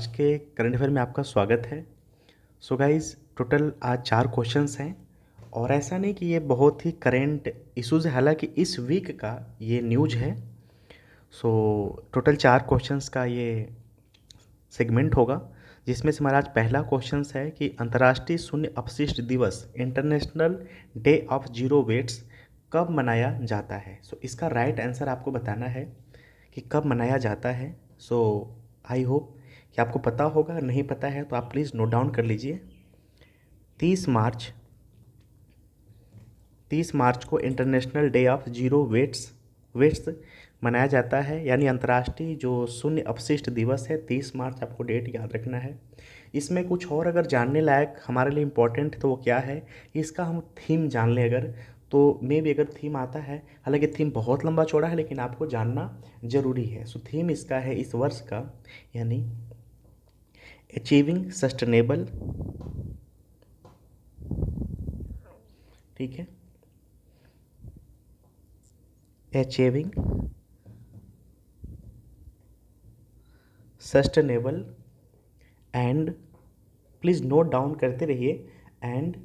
आज के current affair में आपका स्वागत है। सो गाइस, टोटल आज 4 क्वेश्चंस हैं और ऐसा नहीं कि ये बहुत ही करंट इश्यूज़ है, हालांकि इस वीक का ये न्यूज है। सो टोटल 4 क्वेश्चंस का ये सेगमेंट होगा, जिसमें से हमारा आज पहला क्वेश्चन है कि अंतर्राष्ट्रीय शून्य अपशिष्ट दिवस international day of zero waste कब मनाया जाता है। सो इसका राइट आंसर आपको बताना है कि कब मनाया जाता है। सो आई होप कि आपको पता होगा, नहीं पता है तो आप प्लीज़ नोट डाउन कर लीजिए। 30 मार्च 30 मार्च को international day of zero waste मनाया जाता है, यानी अंतर्राष्ट्रीय जो शून्य अपशिष्ट दिवस है 30 मार्च, आपको डेट याद रखना है। इसमें कुछ और अगर जानने लायक हमारे लिए इम्पोर्टेंट तो वो क्या है, इसका हम थीम जान लें अगर, तो मे भी अगर थीम आता है, हालांकि थीम बहुत लंबा चौड़ा है लेकिन आपको जानना जरूरी है। सो थीम इसका है इस वर्ष का, यानी अचीविंग सस्टेनेबल, ठीक है, achieving sustainable and, please note down करते रहिए, and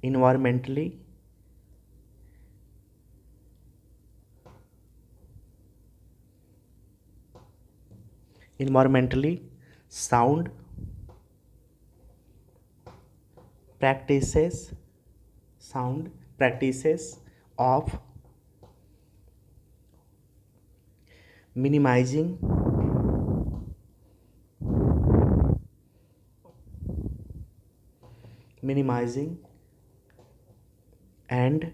environmentally sound practices of minimizing and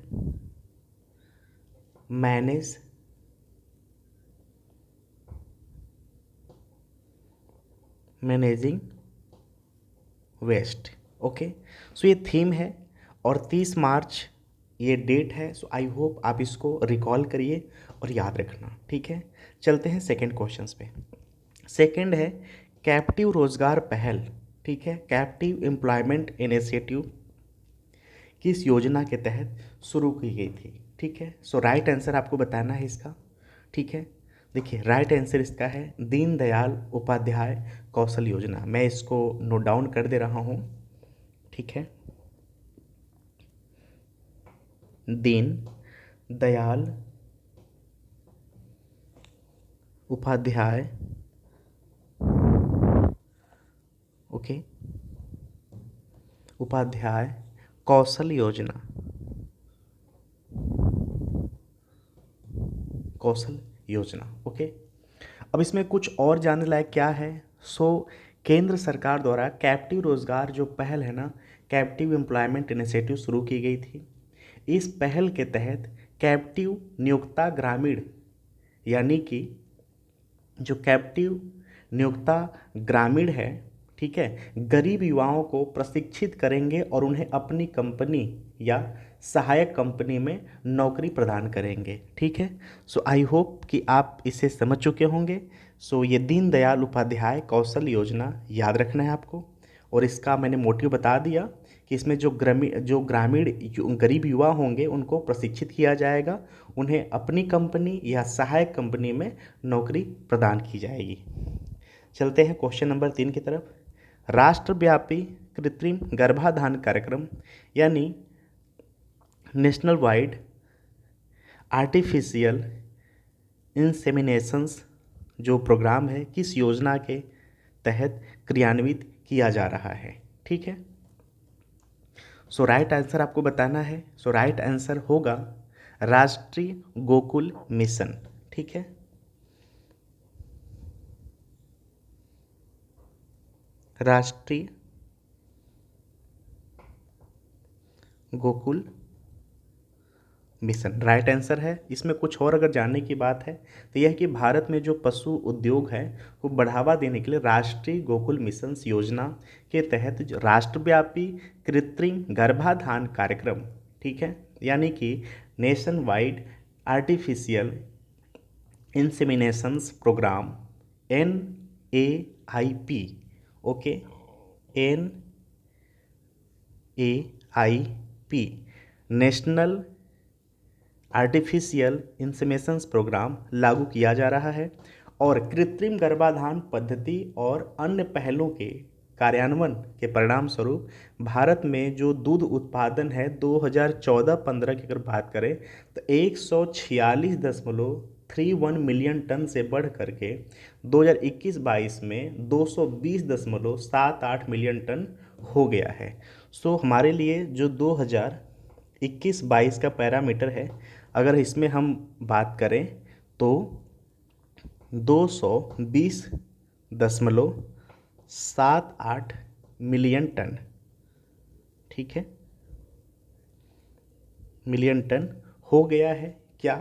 managing waste. Okay, so ये थीम है और 30 मार्च ये डेट है। सो आई होप आप इसको रिकॉल करिए और याद रखना, ठीक है। चलते हैं सेकंड क्वेश्चंस पे। सेकंड है कैप्टिव रोजगार पहल, ठीक है, कैप्टिव एम्प्लॉयमेंट इनिशिएटिव किस योजना के तहत शुरू की गई थी, ठीक है। सो राइट आंसर आपको बताना है इसका, ठीक है। देखिए राइट आंसर इसका है दीनदयाल उपाध्याय कौशल योजना। मैं इसको नोट डाउन कर दे रहा हूँ, ठीक है। Deen Dayal Upadhyay, okay, Upadhyay Kaushal Yojana, okay. अब इसमें कुछ और जानने लायक क्या है। सो केंद्र सरकार द्वारा कैप्टिव रोजगार जो पहल है ना, कैप्टिव एम्प्लॉयमेंट इनिशिएटिव शुरू की गई थी। इस पहल के तहत कैप्टिव नियोक्ता ग्रामीण, यानी कि जो कैप्टिव नियोक्ता ग्रामीण है, ठीक है, गरीब युवाओं को प्रशिक्षित करेंगे और उन्हें अपनी कंपनी या सहायक कंपनी में नौकरी प्रदान करेंगे, ठीक है। सो आई होप कि आप इसे समझ चुके होंगे। सो ये दीनदयाल उपाध्याय कौशल योजना याद रखना है आपको, और इसका मैंने मोटिव बता दिया कि इसमें जो ग्रामीण गरीब युवा होंगे उनको प्रशिक्षित किया जाएगा, उन्हें अपनी कंपनी या सहायक कंपनी में नौकरी प्रदान की जाएगी। चलते हैं क्वेश्चन नंबर 3 की तरफ। राष्ट्रव्यापी कृत्रिम गर्भाधान कार्यक्रम, यानी नेशनल वाइड आर्टिफिशियल इंसेमिनेशंस जो प्रोग्राम है, किस योजना के तहत क्रियान्वित किया जा रहा है, ठीक है। सो राइट आंसर आपको बताना है। सो राइट आंसर होगा राष्ट्रीय गोकुल मिशन, ठीक है। राष्ट्रीय गोकुल मिशन राइट आंसर है। इसमें कुछ और अगर जानने की बात है तो यह है कि भारत में जो पशु उद्योग है वो बढ़ावा देने के लिए राष्ट्रीय गोकुल मिशन योजना के तहत जो राष्ट्रव्यापी कृत्रिम गर्भाधान कार्यक्रम, ठीक है, यानी कि nationwide artificial inseminations program, NAIP, okay, NAIP national artificial inseminations program लागू किया जा रहा है। और कृत्रिम गर्भाधान पद्धति और अन्य पहलों के कार्यान्वयन के परिणाम स्वरूप भारत में जो दूध उत्पादन है 2014-15 की अगर बात करें तो 146.31 मिलियन टन से बढ़ करके 2021-22 में 220.78 मिलियन टन हो गया है। सो हमारे लिए जो 2021-22 का पैरामीटर है, अगर इसमें हम बात करें तो 220.78 मिलियन टन, ठीक है, मिलियन टन हो गया है क्या,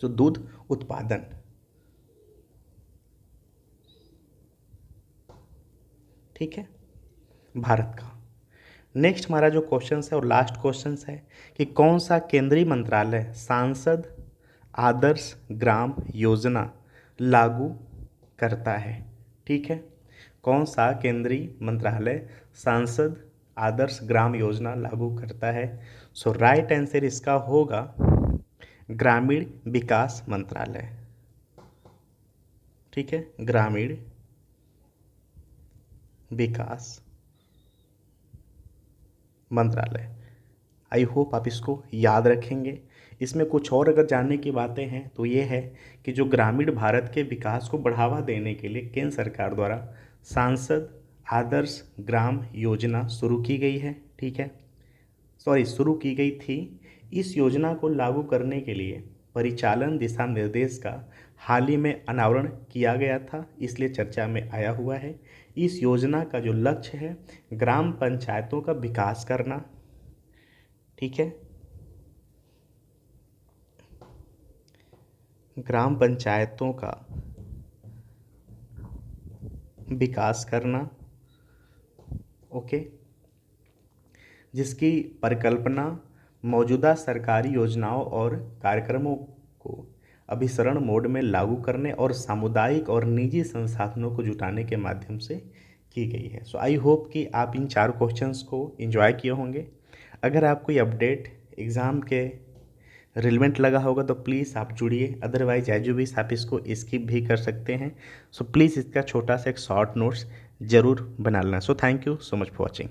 तो दूध उत्पादन। ठीक है, भारत का। नेक्स्ट हमारा जो क्वेश्चन है और लास्ट क्वेश्चन है कि कौन सा केंद्रीय मंत्रालय सांसद आदर्श ग्राम योजना लागू करता है। ठीक है, कौन सा केंद्रीय मंत्रालय सांसद आदर्श ग्राम योजना लागू करता है। सो राइट आंसर इसका होगा ग्रामीण विकास मंत्रालय। ठीक है, ग्रामीण विकास मंत्रालय। आई होप आप इसको याद रखेंगे। इसमें कुछ और अगर जानने की बातें हैं तो ये है कि जो ग्रामीण भारत के विकास को बढ़ावा देने के लिए केंद्र सरकार द्वारा सांसद आदर्श ग्राम योजना शुरू की गई है। ठीक है, शुरू की गई थी। इस योजना को लागू करने के लिए परिचालन दिशा निर्देश का हाल ही में अनावरण किया गया था, इसलिए चर्चा में आया हुआ है। इस योजना का जो लक्ष्य है ग्राम पंचायतों का विकास करना। ठीक है, ग्राम पंचायतों का विकास करना। ओके, जिसकी परिकल्पना मौजूदा सरकारी योजनाओं और कार्यक्रमों को अभिसरण मोड में लागू करने और सामुदायिक और निजी संसाधनों को जुटाने के माध्यम से की गई है। सो आई होप कि आप इन 4 क्वेश्चंस को एंजॉय किए होंगे। अगर आप कोई अपडेट एग्ज़ाम के रिलेवेंट लगा होगा तो प्लीज़ आप जुड़िए, अदरवाइज एज यू विश आप इसको स्किप भी कर सकते हैं। सो प्लीज़ इसका छोटा सा एक शॉर्ट नोट्स ज़रूर बना लेना। So thank you so much for watching.